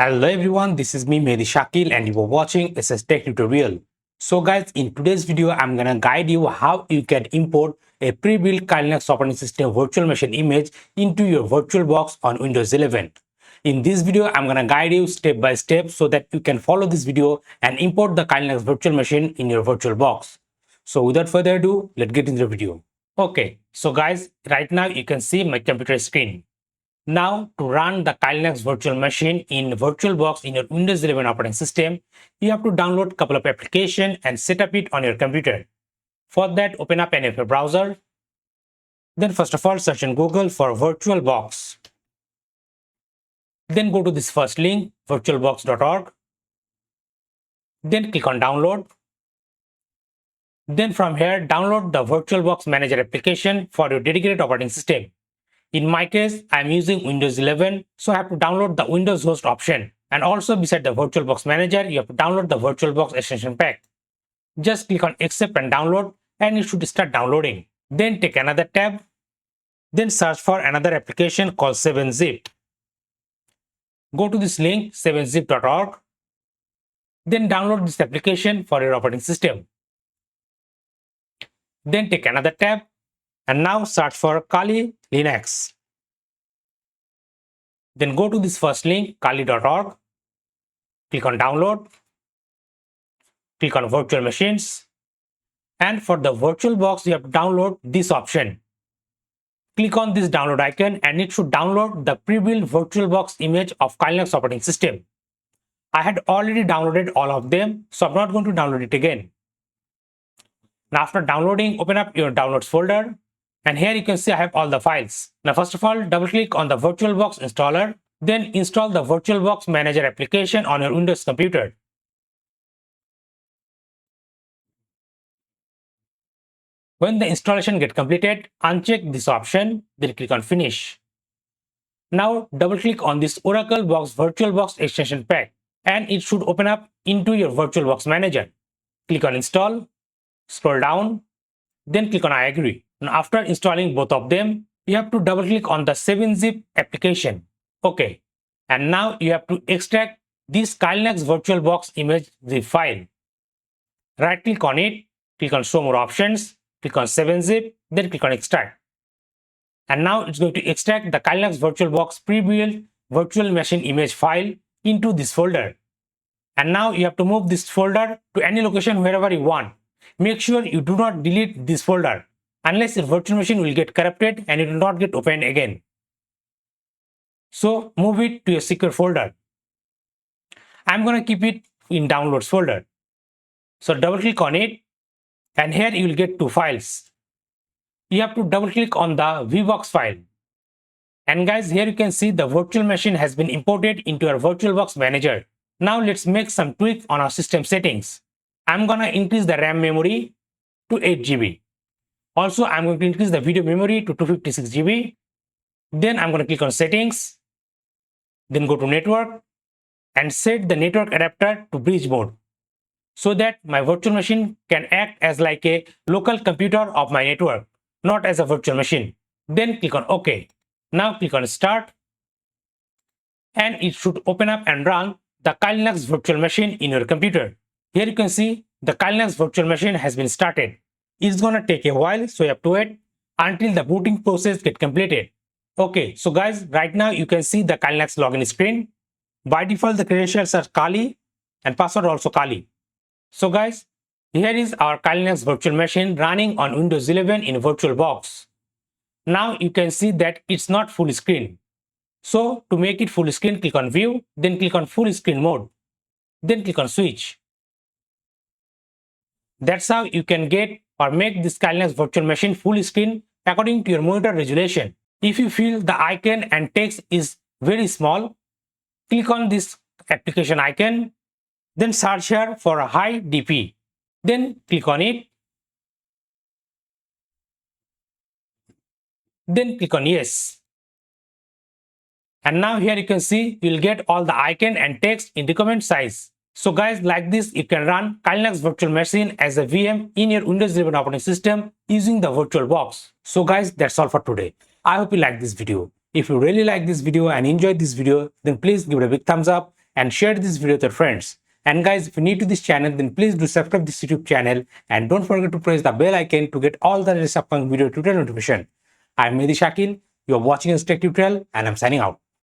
Hello everyone, this is me Mehdi Shakil and you are watching SS Tech Tutorial. So guys, in today's video, I'm gonna guide you how you can import a pre-built Linux operating system virtual machine image into your VirtualBox on Windows 11. In this video, I'm gonna guide you step by step so that you can follow this video and import the Linux virtual machine in your VirtualBox. So without further ado, let's get into the video. Okay, so guys, right now you can see my computer screen. Now, to run the Linux virtual machine in VirtualBox in your Windows 11 operating system, you have to download a couple of applications and set up it on your computer. For that, open up any of your browser. Then first of all, search in Google for VirtualBox. Then go to this first link, virtualbox.org. Then click on download. Then from here, download the VirtualBox Manager application for your dedicated operating system. In my case, I am using Windows 11, so I have to download the Windows Host option. And also beside the VirtualBox Manager, you have to download the VirtualBox extension pack. Just click on accept and download and it should start downloading. Then take another tab. Then search for another application called 7zip. Go to this link 7zip.org. Then download this application for your operating system. Then take another tab. And now search for Kali Linux. Then go to this first link, kali.org. Click on download. Click on virtual machines. And for the VirtualBox, you have to download this option. Click on this download icon and it should download the pre-built VirtualBox image of Linux operating system. I had already downloaded all of them, so I'm not going to download it again. Now after downloading, open up your downloads folder. And here you can see I have all the files. Now first of all, double click on the VirtualBox installer. Then install the VirtualBox Manager application on your Windows computer. When the installation gets completed, uncheck this option, then click on finish. Now double click on this Oracle Box VirtualBox extension pack and it should open up into your VirtualBox Manager. Click on install, scroll down, then click on I agree. Now after installing both of them, you have to double click on the 7zip application. Okay. And now you have to extract this Linux VirtualBox image zip file. Right click on it, click on show more options, click on 7zip, then click on extract. And now it's going to extract the Linux VirtualBox pre-built virtual machine image file into this folder. And now you have to move this folder to any location wherever you want. Make sure you do not delete this folder, unless your virtual machine will get corrupted and it will not get opened again. So move it to a secure folder. I'm going to keep it in downloads folder. So double click on it and here you will get two files. You have to double click on the VBox file. And guys, here you can see the virtual machine has been imported into our VirtualBox Manager. Now let's make some tweaks on our system settings. I'm going to increase the RAM memory to 8 GB. Also, I'm going to increase the video memory to 256 GB. Then I'm going to click on settings. Then go to network and set the network adapter to bridge mode so that my virtual machine can act as like a local computer of my network, not as a virtual machine. Then click on OK. Now click on start and it should open up and run the Linux virtual machine in your computer. Here you can see the Linux virtual machine has been started. It's gonna take a while, so you have to wait until the booting process gets completed. Okay, so guys, right now you can see the Linux login screen. By default, the credentials are Kali and password also Kali. So guys, here is our Linux virtual machine running on Windows 11 in VirtualBox. Now you can see that it's not full screen. So to make it full screen, click on View, then click on Full Screen Mode. Then click on Switch. That's how you can get or make this Linux virtual machine full screen according to your monitor resolution. If you feel the icon and text is very small, click on this application icon, then search here for a high DP. Then click on it. Then click on yes. And now here you can see you'll get all the icon and text in recommended size. So guys, like this, you can run Linux virtual machine as a VM in your Windows 11 operating system using the VirtualBox. So guys, that's all for today. I hope you liked this video. If you really like this video and enjoyed this video, then please give it a big thumbs up and share this video with your friends. And guys, if you're new to this channel, then please do subscribe this YouTube channel and don't forget to press the bell icon to get all the latest upcoming video tutorial notification. I'm Mehdi Shakil, you're watching this tech tutorial, and I'm signing out.